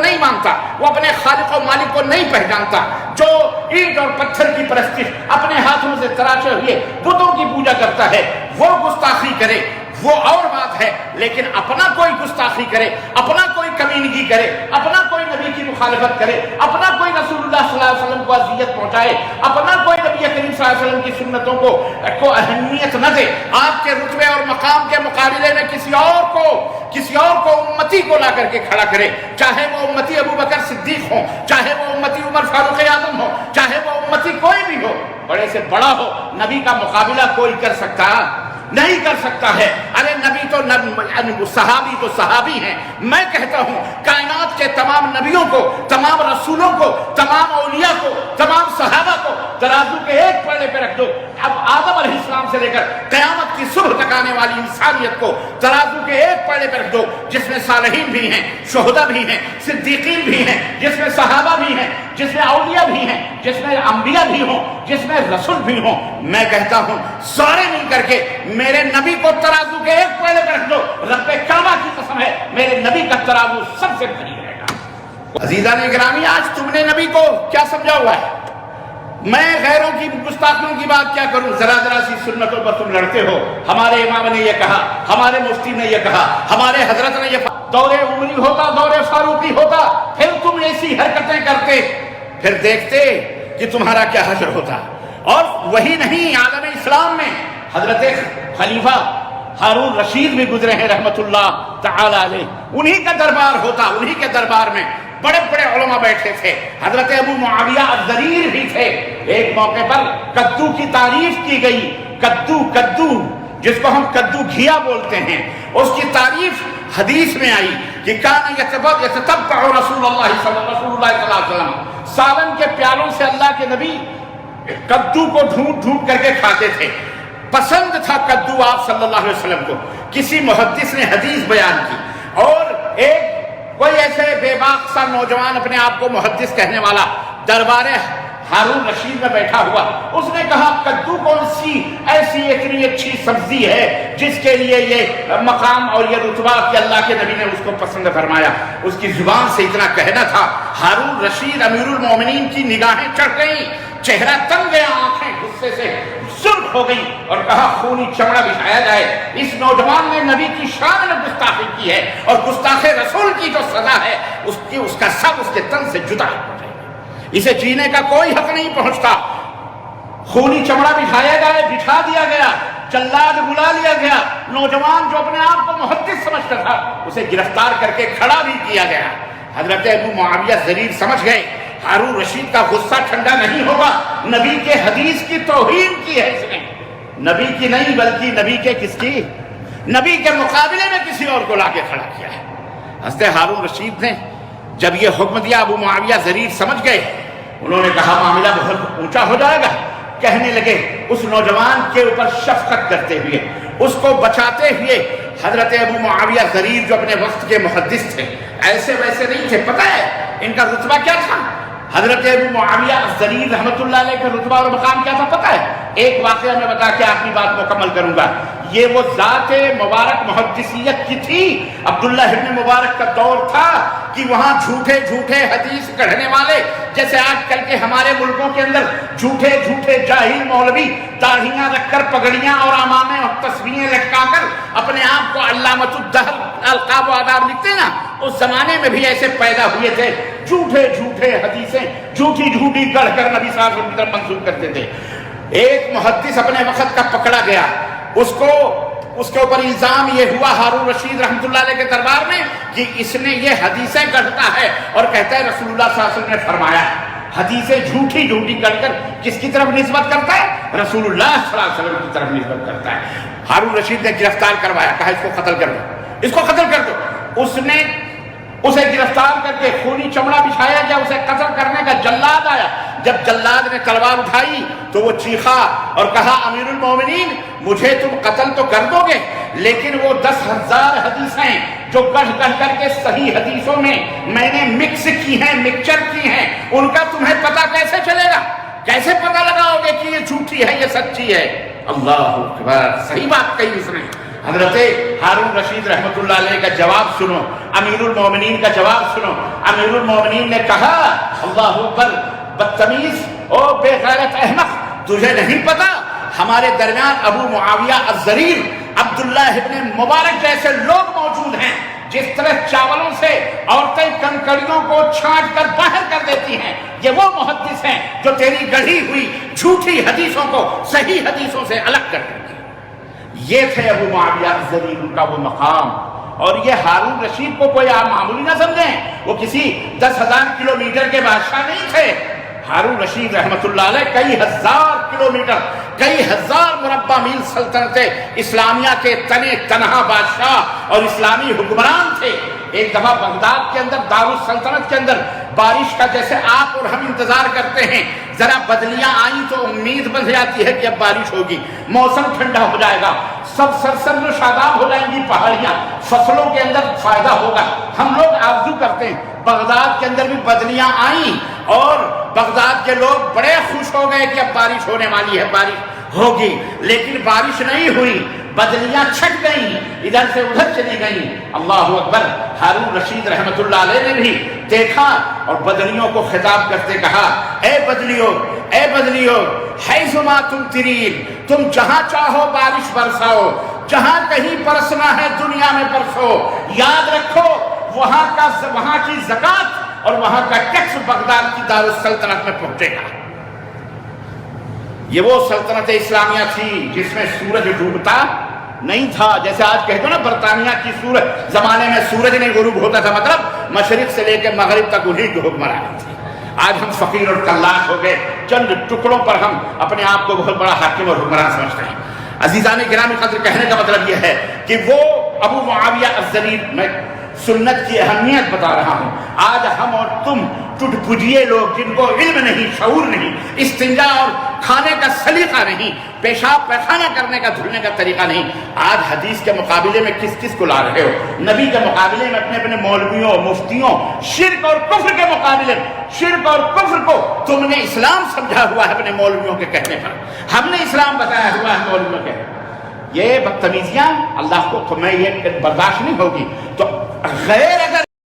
نہیں مانتا، وہ اپنے خالق و مالک کو نہیں پہچانتا، جو اینٹ اور پتھر کی پرستش اپنے ہاتھوں سے تراشے ہوئے بتوں کی پوجا کرتا ہے، وہ گستاخی کرے وہ اور بات ہے، لیکن اپنا کوئی گستاخی کرے، اپنا کوئی کمینگی کرے، اپنا کوئی نبی کی مخالفت کرے، اپنا کوئی رسول اللہ صلی اللہ علیہ وسلم کو اذیت پہنچائے، اپنا کوئی نبی کریم صلی اللہ علیہ وسلم کی سنتوں کو اہمیت نہ دے، آپ کے رتبے اور مقام کے مقابلے میں کسی اور کو امتی کو لا کر کے کھڑا کرے، چاہے وہ امتی ابو بکر صدیق ہو، چاہے وہ امتی عمر فاروق اعظم ہو، چاہے وہ امتی کوئی بھی ہو، بڑے سے بڑا ہو، نبی کا مقابلہ کوئی کر سکتا نہیں کر سکتا ہے۔ ارے نبی تو صحابی تو صحابی ہیں، میں کہتا ہوں کائنات کے تمام نبیوں کو، تمام رسولوں کو، تمام اولیاء کو، تمام صحابہ کو ترازو کے ایک پلڑے پہ رکھ دو، اب آدم علیہ السلام سے لے کر قیامت کی صبح تک آنے والی انسانیت کو ترازو کے ایک پلڑے پہ رکھ دو، جس میں صالحین بھی ہیں، شہداء بھی ہیں، صدیقین بھی ہیں، جس میں صحابہ بھی ہیں، جس میں اولیاء بھی ہیں، جس میں انبیاء بھی ہوں، جس میں رسول بھی ہوں، میں کہتا ہوں سارے مل کر کے میرے نبی کو ترازو کے ایک پلڑے پہ رکھ دو، رب کعبہ کی قسم ہے میرے نبی کا ترازو سب سے بھری رہے گا۔ عزیزان گرامی، آج تم نے نبی کو کیا سمجھا ہوا ہے؟ میں غیروں کی گستاخیوں کی بات کیا کروں؟ ذرا سی سنتوں پر تم لڑتے ہو، ہمارے امام نے یہ کہا، ہمارے مفتی نے یہ کہا، ہمارے حضرت نے یہ کہا، دور عمری ہوتا، دور فاروقی ہوتا، پھر تم ایسی حرکتیں کرتے، پھر دیکھتے کہ تمہارا کیا حشر ہوتا۔ اور وہی نہیں، عالم اسلام میں حضرت خلیفہ ہارون رشید بھی گزرے ہیں رحمت اللہ تعالی علیہ، انہی کا دربار ہوتا، انہی کے دربار میں بڑے بڑے علماء بیٹھے تھے، حضرت ابو معاویہ الضریر بھی تھے۔ ایک موقع پر کدو کی تعریف کی گئی، کدو جس کو ہم کدو گھیا بولتے ہیں، اس کی تعریف حدیث میں آئی کہ کان یتتبع رسول اللہ صلی اللہ علیہ وسلم، سالن کے پیالوں سے اللہ کے نبی کدو کو ڈھونڈ کر کے کھاتے تھے، پسند تھا کدو آپ صلی اللہ علیہ وسلم کو۔ کسی محدث نے حدیث بیان کی، اور ایک کوئی ایسے بے باک سا نوجوان اپنے آپ کو محدث کہنے والا دربار ہارون رشید میں بیٹھا ہوا، اس نے کہا کدو کون سی ایسی اتنی اچھی سبزی ہے جس کے لیے یہ مقام اور یہ رتبہ کہ اللہ کے نبی نے اس کو پسند فرمایا۔ اس کی زبان سے اتنا کہنا تھا، ہارون رشید امیر المومنین کی نگاہیں چڑھ گئیں، چہرہ تنگ گیا، آنکھیں غصے سے سرخ ہو گئی، اور کہا خونی چمڑا بچھایا جائے، اس نوجوان نے نبی کی شان میں گستاخی کی ہے، اور گستاخ رسول کی جو سزا ہے اس کا سب اس کے تن سے جدا ہو جائے گا، اسے جینے کا کوئی حق نہیں پہنچتا۔ خونی چمڑا بچھایا جائے، بچھا دیا گیا، جلاد بلا لیا گیا، نوجوان جو اپنے آپ کو محدث سمجھتا تھا اسے گرفتار کر کے کھڑا بھی کیا گیا۔ حضرت ابو معاویہ ضریر سمجھ گئے ہارون رشید کا غصہ ٹھنڈا نہیں ہوگا، نبی کے حدیث کی توہین کی ہے اس نے، نبی کی نہیں بلکہ نبی کے کس کی؟ نبی کے مقابلے میں کسی اور کو لا کے کھڑا کیا ہے۔ حضرت ہارون رشید نے جب یہ حکم دیا، ابو معاویہ ضریر سمجھ گئے، انہوں نے کہا معاملہ بہت اونچا ہو جائے گا، کہنے لگے اس نوجوان کے اوپر شفقت کرتے ہوئے، اس کو بچاتے ہوئے، حضرت ابو معاویہ ضریر جو اپنے وقت کے محدث تھے، ایسے ویسے نہیں تھے، پتہ ہے ان کا رتبہ کیا تھا؟ حضرت ابو معاویہ الضریر رحمت اللہ علیہ کا رتبہ اور مقام کیا تھا پتہ ہے؟ ایک واقعہ میں بتا کے اپنی بات مکمل کروں گا۔ یہ وہ ذات مبارک محدثیت کی تھی، عبداللہ ابن مبارک کا دور تھا کہ وہاں جھوٹے حدیث کڑھنے والے، جیسے آج کل کے ہمارے ملکوں کے اندر جھوٹے جاہل مولوی داڑھیاں رکھ کر، پگڑیاں اور عمامے اور تسبیحیں لٹکا کر اپنے آپ کو علامۃ الدہر القاب و آداب لکھتے ہیں نا، اس زمانے میں بھی ایسے پیدا ہوئے تھے، جھوٹے حدیثیں جھوٹی گڑھ کر نبی صلی اللہ علیہ وسلم کی طرف منسوب کرتے تھے۔ ایک محدث اپنے وقت کا پکڑا گیا، اس کے اوپر الزام یہ ہوا ہارون رشید رحمت اللہ علیہ کے دربار میں کہ اس نے یہ حدیثیں گڑھتا ہے اور کہتا ہے رسول اللہ صلی اللہ علیہ وسلم نے فرمایا۔ حدیثیں جھوٹی گڑھ کر کس کی طرف نسبت کرتا ہے؟ رسول اللہ صلی اللہ علیہ وسلم کی طرف نسبت کرتا ہے۔ ہارون رشید نے گرفتار کروایا، کہا اس کو قتل کر دو، اس کو قتل کر دو۔ اس نے اسے گرفتار کر کے خونی چمڑا بچھایا گیا، اسے قتل کرنے کا جلاد آیا۔ جب جلاد نے تلوار اٹھائی تو وہ چیخا اور کہا امیر المومنین مجھے تم قتل تو کر دو گے، لیکن وہ 10,000 حدیثیں جو گڑھ کر کے صحیح حدیثوں میں نے مکس کی ہیں، مکسچر کی ہیں، ان کا تمہیں پتہ کیسے چلے گا؟ کیسے پتہ لگاؤ گے کہ یہ جھوٹی ہے یہ سچی ہے؟ اللہ اکبر، صحیح بات کہی اس نے۔ حضرت ہارون رشید رحمۃ اللہ علیہ کا جواب سنو، امیر المومنین کا جواب سنو۔ امیر المومنین نے کہا اللہ اکبر، بدتمیز او بے غیرت احمق، تجھے نہیں پتا ہمارے درمیان ابو معاویہ الضریر، عبداللہ ابن مبارک جیسے لوگ موجود ہیں، جس طرح چاولوں سے عورتیں کنکڑیوں کو چھانٹ کر باہر کر دیتی ہیں، یہ وہ محدث ہیں جو تیری گڑھی ہوئی جھوٹی حدیثوں کو صحیح حدیثوں سے الگ کر دیتے ہیں۔ یہ تھے ابو معاویہ الضریر، ان کا وہ مقام۔ اور یہ ہارون رشید کو کوئی آپ معمولی نہ سمجھیں، وہ کسی 10,000 کلومیٹر کے بادشاہ نہیں تھے۔ ہارون رشید رحمۃ اللہ علیہ کئی ہزار کلومیٹر، کئی ہزار مربع میل سلطنت اسلامیہ کے تنے تنہا بادشاہ اور اسلامی حکمران تھے۔ ایک دفعہ بغداد کے اندر، دارالسلطنت کے اندر بارش کا جیسے آپ اور ہم انتظار کرتے ہیں، ذرا بدلیاں آئیں تو امید بن جاتی ہے کہ اب بارش ہوگی، موسم ٹھنڈا ہو جائے گا، سب سرسبز و شاداب ہو جائیں گی پہاڑیاں، فصلوں کے اندر فائدہ ہوگا، ہم لوگ آرزو کرتے ہیں۔ بغداد کے اندر بھی بدلیاں آئیں اور بغداد کے لوگ بڑے خوش ہو گئے کہ اب بارش ہونے والی ہے، بارش ہوگی، لیکن بارش نہیں ہوئی، بدلیاں چھٹ گئیں، ادھر سے ادھر چلی گئیں۔ اللہ اکبر، ہارون رشید رحمۃ اللہ علیہ نے بھی دیکھا اور بدلیوں کو خطاب کرتے کہا، اے بدلیوں، اے بدلیوں، حیثما تمطرین، تم جہاں چاہو بارش برساؤ، جہاں کہیں برسنا ہے دنیا میں برسو، یاد رکھو وہاں کی زکوٰۃ اور وہاں کا ٹیکس بغداد کی دارالسلطنت میں پہنچے گا۔ یہ وہ سلطنت اسلامیہ تھی جس میں سورج ڈوبتا نہیں تھا، جیسے آج کہتے ہو نا برطانیہ کی سورج، زمانے میں سورج نہیں غروب ہوتا تھا، مطلب مشرق سے لے کے مغرب تک انہی کی حکمرانی تھی۔ آج ہم فقیر اور کلاش ہو گئے، چند ٹکڑوں پر ہم اپنے آپ کو بہت بڑا حاکم اور حکمران سمجھتے ہیں۔ عزیزان گرامی قدر، کہنے کا مطلب یہ ہے کہ وہ ابو معاویہ الضریر، میں سنت کی اہمیت بتا رہا ہوں۔ آج ہم اور تم ٹوٹ پجیے لوگ، جن کو علم نہیں، شعور نہیں، استنجا اور کھانے کا سلیقہ نہیں، پیشاب پیخانہ کرنے کا، دھلنے کا طریقہ نہیں، آج حدیث کے مقابلے میں کس کس کو لا رہے ہو؟ نبی کے مقابلے میں اپنے اپنے مولویوں، مفتیوں، شرک اور کفر کے مقابلے میں شرک اور کفر کو تم نے اسلام سمجھا ہوا ہے اپنے مولویوں کے کہنے پر، ہم نے اسلام بتایا ہوا ہے مولویوں کے۔ یہ بدتمیزیاں اللہ کو تمہیں یہ برداشت نہیں ہوگی، تو غیر